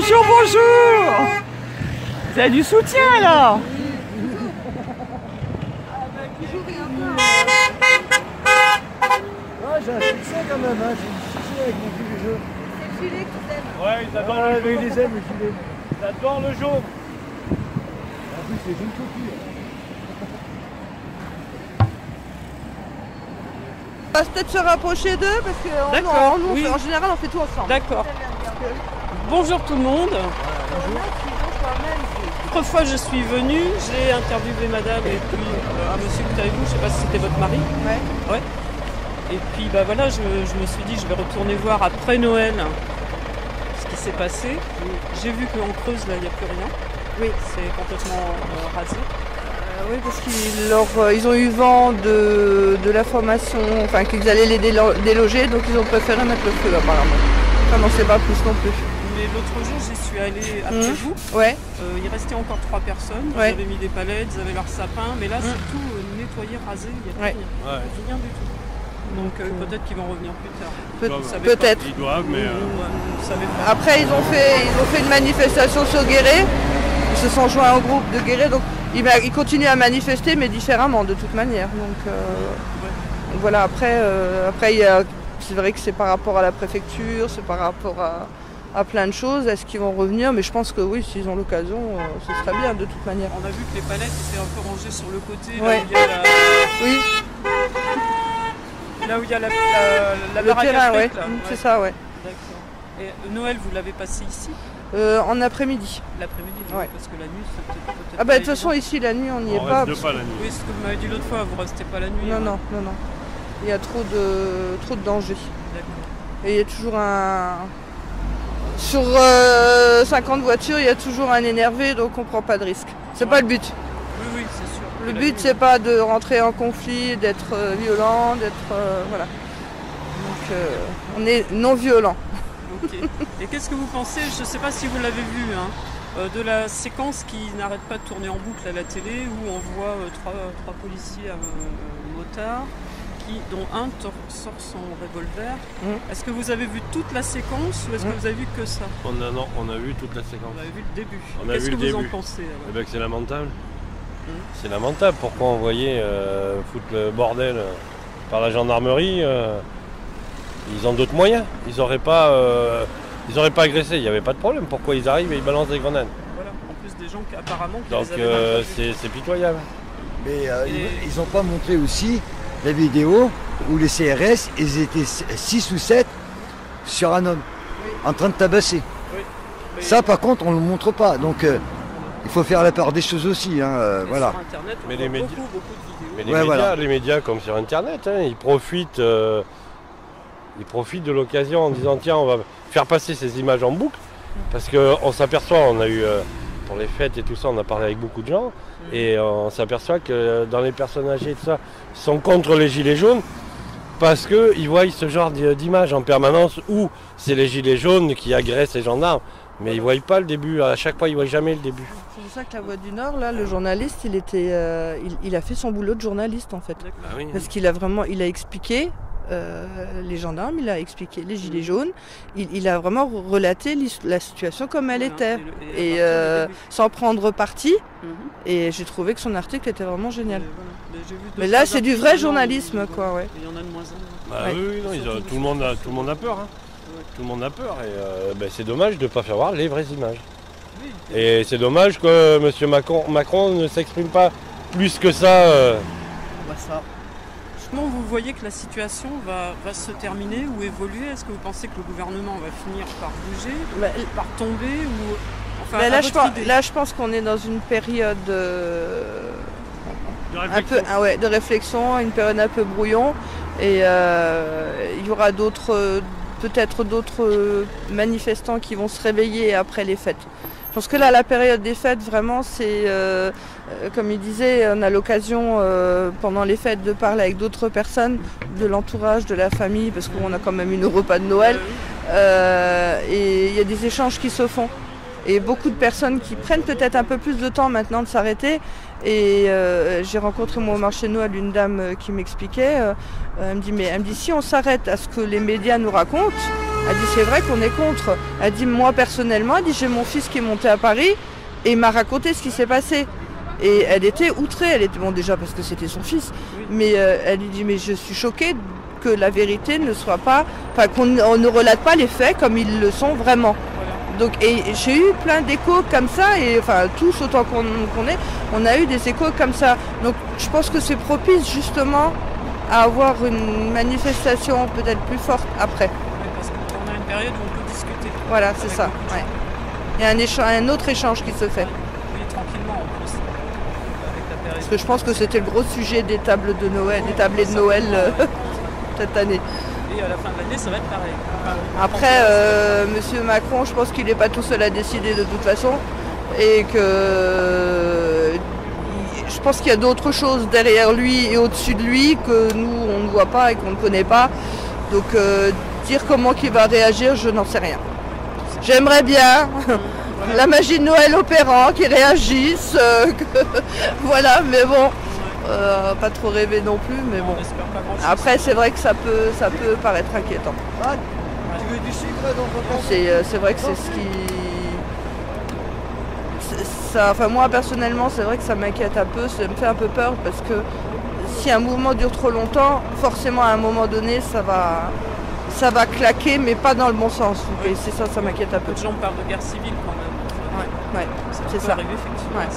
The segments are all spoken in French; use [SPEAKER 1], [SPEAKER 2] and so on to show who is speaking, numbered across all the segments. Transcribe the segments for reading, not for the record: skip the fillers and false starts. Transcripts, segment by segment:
[SPEAKER 1] Bonjour, bonjour. Vous avez du soutien là.
[SPEAKER 2] Ouais, j'ai un succès quand même, hein. J'ai du succès avec mon gilet jaune.
[SPEAKER 3] C'est le gilet qu'ils aiment.
[SPEAKER 4] Ouais, ils adorent le jaune.
[SPEAKER 2] Ils les aiment, le gilet.
[SPEAKER 4] Ils adorent le jaune.
[SPEAKER 2] En plus, c'est une copie.
[SPEAKER 3] On va peut-être se rapprocher d'eux parce que
[SPEAKER 1] D'accord,
[SPEAKER 3] nous,
[SPEAKER 1] oui.
[SPEAKER 3] en général on fait tout ensemble.
[SPEAKER 1] D'accord. Bonjour tout le monde. L'autre fois je suis venue, j'ai interviewé madame et puis un monsieur qui était avec vous, je ne sais pas si c'était votre mari.
[SPEAKER 3] Ouais.
[SPEAKER 1] Et puis bah voilà, je me suis dit je vais retourner voir après Noël ce qui s'est passé. J'ai vu qu'en Creuse là il n'y a plus rien.
[SPEAKER 3] Oui.
[SPEAKER 1] C'est complètement rasé.
[SPEAKER 3] Oui, parce qu'ils ont eu vent de l'information, enfin qu'ils allaient les déloger, donc ils ont préféré mettre le feu apparemment. Enfin, on ne sait pas plus non plus.
[SPEAKER 1] Mais l'autre jour j'y suis allée après vous.
[SPEAKER 3] Ouais.
[SPEAKER 1] Il restait encore 3 personnes,
[SPEAKER 3] Ouais.
[SPEAKER 1] ils avaient mis des palettes, ils avaient leur sapin, mais là c'est tout nettoyé, rasé, il n'y a plus
[SPEAKER 3] Ouais.
[SPEAKER 1] rien. Rien du tout. Donc peut-être qu'ils vont revenir plus tard. Vous savez
[SPEAKER 3] Peut-être.
[SPEAKER 4] Ils doivent, mais...
[SPEAKER 1] Vous savez pas.
[SPEAKER 3] Après ils ont fait une manifestation sur Guéret. Ils se sont joints au groupe de Guéret, donc ils continuent à manifester mais différemment de toute manière. Donc voilà, après c'est vrai que c'est par rapport à la préfecture, c'est par rapport à plein de choses. Est-ce qu'ils vont revenir? Mais je pense que oui, s'ils ont l'occasion, ce serait bien de toute manière.
[SPEAKER 1] On a vu que les palettes étaient un peu rangées sur le côté,
[SPEAKER 3] Ouais.
[SPEAKER 1] là où il y a la
[SPEAKER 3] Le
[SPEAKER 1] baraque à
[SPEAKER 3] terrain,
[SPEAKER 1] frites,
[SPEAKER 3] ouais.
[SPEAKER 1] là.
[SPEAKER 3] C'est ça, ouais.
[SPEAKER 1] D'accord. Et Noël, vous l'avez passé ici,
[SPEAKER 3] En après-midi.
[SPEAKER 1] l'après-midi,
[SPEAKER 3] Ouais.
[SPEAKER 1] parce que la nuit, c'était peut-être
[SPEAKER 3] Ah bah de toute façon ici la nuit on n'y est
[SPEAKER 4] On
[SPEAKER 3] pas.
[SPEAKER 4] reste pas la nuit.
[SPEAKER 1] Oui, c'est ce que vous m'avez dit l'autre fois, vous restez pas la nuit.
[SPEAKER 3] Non,
[SPEAKER 1] ouais.
[SPEAKER 3] non. Il y a trop de dangers.
[SPEAKER 1] D'accord.
[SPEAKER 3] Et il y a toujours sur 50 voitures, il y a toujours un énervé, donc on prend pas de risque. C'est pas le but.
[SPEAKER 1] Oui, c'est sûr.
[SPEAKER 3] Le
[SPEAKER 1] La
[SPEAKER 3] but
[SPEAKER 1] nuit,
[SPEAKER 3] c'est pas de rentrer en conflit, d'être violent, d'être voilà. Donc on est non violent.
[SPEAKER 1] Ok. Et qu'est-ce que vous pensez, je ne sais pas si vous l'avez vu, hein, de la séquence qui n'arrête pas de tourner en boucle à la télé où on voit trois policiers motards dont un sort son revolver. Est-ce que vous avez vu toute la séquence ou est-ce que vous avez vu que ça?
[SPEAKER 4] Non, on a vu toute la séquence.
[SPEAKER 1] Vous avez vu le début.
[SPEAKER 4] On a
[SPEAKER 1] Qu'est-ce
[SPEAKER 4] vu
[SPEAKER 1] que
[SPEAKER 4] le
[SPEAKER 1] vous en
[SPEAKER 4] début.
[SPEAKER 1] pensez alors?
[SPEAKER 4] Eh ben, que c'est lamentable. C'est lamentable. Pourquoi envoyer foutre le bordel par la gendarmerie Ils ont d'autres moyens. Ils n'auraient pas agressé. Il n'y avait pas de problème. Pourquoi ils arrivent et ils balancent des grenades?
[SPEAKER 1] Voilà, en plus des gens qui apparemment qui
[SPEAKER 4] Donc
[SPEAKER 1] les avaient mal vus.
[SPEAKER 4] c'est pitoyable.
[SPEAKER 2] Mais ils n'ont pas montré aussi la vidéo où les CRS, ils étaient 6 ou 7 sur un homme, en train de tabasser.
[SPEAKER 1] Oui. Mais-
[SPEAKER 2] Ça, par contre, on ne le montre pas. Donc, il faut faire la part des choses aussi. Hein,
[SPEAKER 1] mais
[SPEAKER 2] voilà.
[SPEAKER 1] Sur Internet, on
[SPEAKER 4] Mais
[SPEAKER 1] voit
[SPEAKER 4] les médias-
[SPEAKER 1] beaucoup de vidéos.
[SPEAKER 4] Mais
[SPEAKER 2] Ouais, voilà.
[SPEAKER 4] les médias, comme sur Internet, hein, ils profitent de l'occasion en disant tiens, on va faire passer ces images en boucle. Parce qu'on s'aperçoit, on a eu, pour les fêtes et tout ça, on a parlé avec beaucoup de gens. Et on s'aperçoit que dans les personnes âgées et tout ça, ils sont contre les gilets jaunes. Parce qu'ils voient ce genre d'images en permanence où c'est les gilets jaunes qui agressent les gendarmes. Mais ils ne voient pas le début. À chaque fois, ils ne voient jamais le début.
[SPEAKER 3] C'est pour ça que la Voix du Nord, là, le journaliste, il a fait son boulot de journaliste en fait.
[SPEAKER 1] D'accord.
[SPEAKER 3] Parce qu'il a expliqué les gendarmes, il a expliqué les gilets jaunes, il a vraiment relaté la situation comme elle était. Et sans prendre parti. Et j'ai trouvé que son article était vraiment génial. Mais là, c'est du vrai journalisme, quoi, ouais.
[SPEAKER 1] Il y en a de moins en moins.
[SPEAKER 4] Bah,
[SPEAKER 3] Ouais.
[SPEAKER 4] oui, non, tout le monde a peur. Hein. Tout le monde a peur. Et c'est dommage de ne pas faire voir les vraies images.
[SPEAKER 1] Oui.
[SPEAKER 4] Et c'est dommage que M. Macron ne s'exprime pas plus que ça.
[SPEAKER 1] Bah ça. Comment vous voyez que la situation va se terminer ou évoluer? Est-ce que vous pensez que le gouvernement va finir par bouger, par tomber ou... Enfin,
[SPEAKER 3] Mais
[SPEAKER 1] à votre idée.
[SPEAKER 3] là, je pense qu'on est dans une période de réflexion, une période un peu brouillon. Et il y aura peut-être d'autres manifestants qui vont se réveiller après les fêtes. Je pense que là, la période des fêtes, vraiment, c'est, comme il disait, on a l'occasion pendant les fêtes de parler avec d'autres personnes, de l'entourage, de la famille, parce qu'on a quand même une repas de Noël. Et il y a des échanges qui se font. Et beaucoup de personnes qui prennent peut-être un peu plus de temps maintenant de s'arrêter. Et j'ai rencontré moi au marché de Noël une dame qui m'expliquait, elle me dit si on s'arrête à ce que les médias nous racontent, Elle dit c'est vrai qu'on est contre. Elle dit moi personnellement, elle dit j'ai mon fils qui est monté à Paris et il m'a raconté ce qui s'est passé. Et elle était outrée, elle était bon déjà parce que c'était son fils, mais elle lui dit mais je suis choquée que la vérité ne soit pas, enfin qu'on ne relate pas les faits comme ils le sont vraiment. Donc et j'ai eu plein d'échos comme ça et enfin tous autant qu'on est, on a eu des échos comme ça. Donc je pense que c'est propice justement à avoir une manifestation peut-être plus forte après.
[SPEAKER 1] Oui, parce qu'on a une période où on peut discuter.
[SPEAKER 3] Voilà, c'est ça. Ouais. Il y a un autre échange qui se fait.
[SPEAKER 1] Oui, tranquillement en plus. Avec la période.
[SPEAKER 3] Parce que je pense que c'était le gros sujet des tables de Noël, des tablés de Noël cette année.
[SPEAKER 1] Et à la fin de l'année, ça va être pareil.
[SPEAKER 3] Après, Monsieur Macron, je pense qu'il n'est pas tout seul à décider de toute façon. Et que je pense qu'il y a d'autres choses derrière lui et au-dessus de lui que nous, on ne voit pas et qu'on ne connaît pas. Donc dire comment il va réagir, je n'en sais rien. J'aimerais bien la magie de Noël opérant, qu'il réagisse. Voilà, mais bon, pas trop rêver non plus. Mais bon. Après, c'est vrai que ça peut paraître inquiétant.
[SPEAKER 2] Tu veux du sucre dans ton
[SPEAKER 3] C'est vrai que c'est ce qui... Enfin, moi personnellement, c'est vrai que ça m'inquiète un peu, ça me fait un peu peur parce que si un mouvement dure trop longtemps, forcément à un moment donné, ça va claquer, mais pas dans le bon sens. Et c'est ça, ça m'inquiète un peu.
[SPEAKER 1] Beaucoup de gens parlent de guerre civile quand même.
[SPEAKER 3] Ouais, c'est ça.
[SPEAKER 1] Arriver, effectivement.
[SPEAKER 3] Ouais.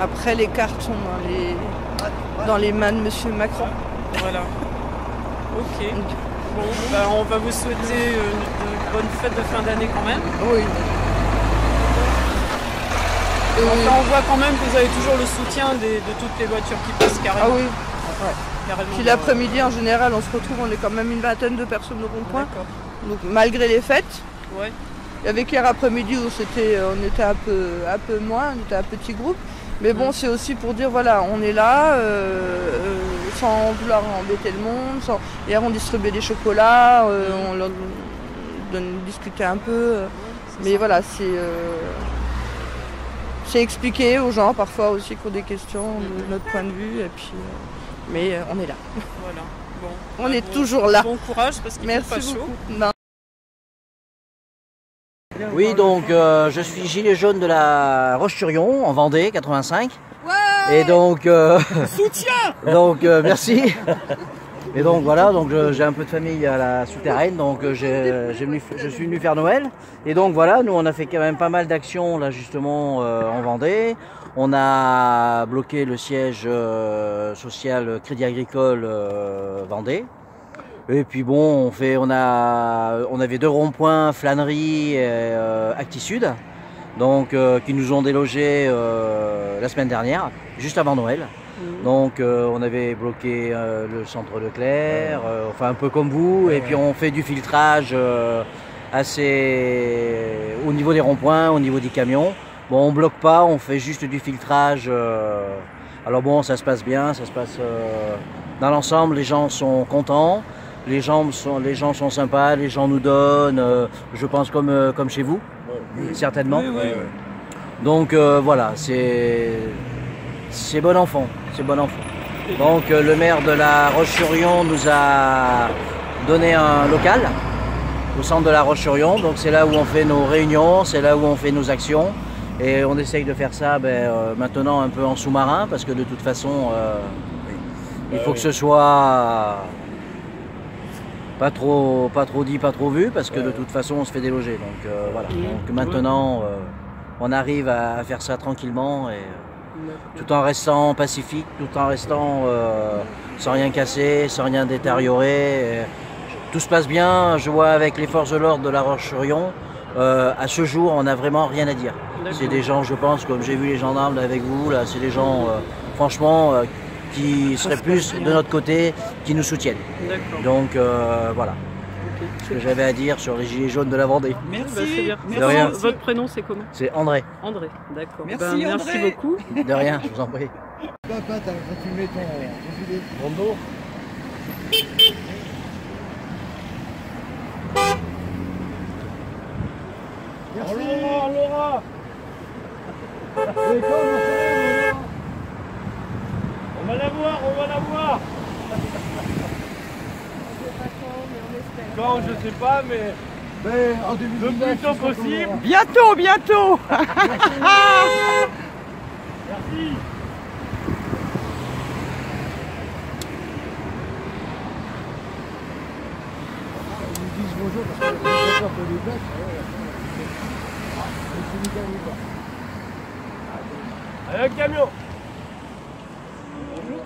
[SPEAKER 3] Après, les cartes sont dans les mains de Monsieur Macron.
[SPEAKER 1] Voilà. Ok. Bon, bah, on va vous souhaiter de bonnes fêtes de fin d'année quand même.
[SPEAKER 3] Oui.
[SPEAKER 1] Enfin, on voit quand même que vous avez toujours le soutien de toutes les voitures qui passent carrément.
[SPEAKER 3] Ah oui. Ouais.
[SPEAKER 1] Carrément.
[SPEAKER 3] Puis l'après-midi, en général, on se retrouve, on est quand même une vingtaine de personnes au rond-point. Donc malgré les fêtes.
[SPEAKER 1] Ouais.
[SPEAKER 3] Il y avait qu'hier après-midi où on était un peu moins, on était un petit groupe. Mais bon, c'est aussi pour dire, voilà, on est là, sans vouloir embêter le monde. Hier, on distribuait des chocolats, on leur discutait un peu. Mais voilà, c'est expliquer aux gens parfois aussi qui ont des questions de notre point de vue. Et puis, mais on est là.
[SPEAKER 1] Voilà. Bon.
[SPEAKER 3] On est toujours là.
[SPEAKER 1] Bon courage parce qu'il fait pas chaud.
[SPEAKER 3] Non.
[SPEAKER 5] Oui, donc je suis gilet jaune de la Roche-sur-Yon en Vendée, 85. Ouais. Et donc
[SPEAKER 1] soutien.
[SPEAKER 5] Donc merci. Et donc voilà, donc j'ai un peu de famille à la souterraine, donc je suis venu faire Noël. Et donc voilà, nous on a fait quand même pas mal d'actions là justement en Vendée. On a bloqué le siège social Crédit Agricole Vendée. Et puis bon, on avait 2 ronds-points, Flânerie et Acti-Sud, donc qui nous ont délogés la semaine dernière, juste avant Noël. Donc on avait bloqué le centre Leclerc, enfin un peu comme vous, et puis on fait du filtrage assez au niveau des ronds-points, au niveau des camions. Bon, on bloque pas, on fait juste du filtrage. Alors bon, ça se passe bien, ça se passe dans l'ensemble, les gens sont contents. Les gens sont sympas, les gens nous donnent, je pense comme chez vous, certainement. Oui. Donc voilà, c'est bon enfant, c'est bon enfant. Donc le maire de la Roche-sur-Yon nous a donné un local au centre de la Roche-sur-Yon. Donc c'est là où on fait nos réunions, c'est là où on fait nos actions. Et on essaye de faire ça maintenant un peu en sous-marin parce que de toute façon, il faut que ce soit... pas trop dit, pas trop vu, parce que de toute façon on se fait déloger. Donc voilà. Donc maintenant on arrive à faire ça tranquillement et tout en restant pacifique, tout en restant sans rien casser, sans rien détériorer. Tout se passe bien, je vois avec les forces de l'ordre de la Roche-sur-Yon, à ce jour on n'a vraiment rien à dire. C'est des gens, je pense, comme j'ai vu les gendarmes là, avec vous, là, c'est des gens franchement qui seraient plus de notre côté, qui nous soutiennent. Donc voilà. Ce que j'avais à dire sur les gilets jaunes de la Vendée.
[SPEAKER 1] Merci.
[SPEAKER 5] De rien.
[SPEAKER 1] Votre prénom c'est comment?
[SPEAKER 5] C'est André.
[SPEAKER 1] André, d'accord.
[SPEAKER 6] Merci
[SPEAKER 1] beaucoup.
[SPEAKER 5] De rien, je vous en prie.
[SPEAKER 2] Quand tu mets ton gilet.
[SPEAKER 4] Rondo. Laura. On va la voir. Quand, je sais pas, mais
[SPEAKER 2] En
[SPEAKER 4] le plus tôt possible.
[SPEAKER 6] Bientôt, bientôt.
[SPEAKER 4] Merci.
[SPEAKER 2] Ils nous disent bonjour parce que les chauffeurs peuvent les places.
[SPEAKER 4] Allez, un camion.
[SPEAKER 3] Bonjour.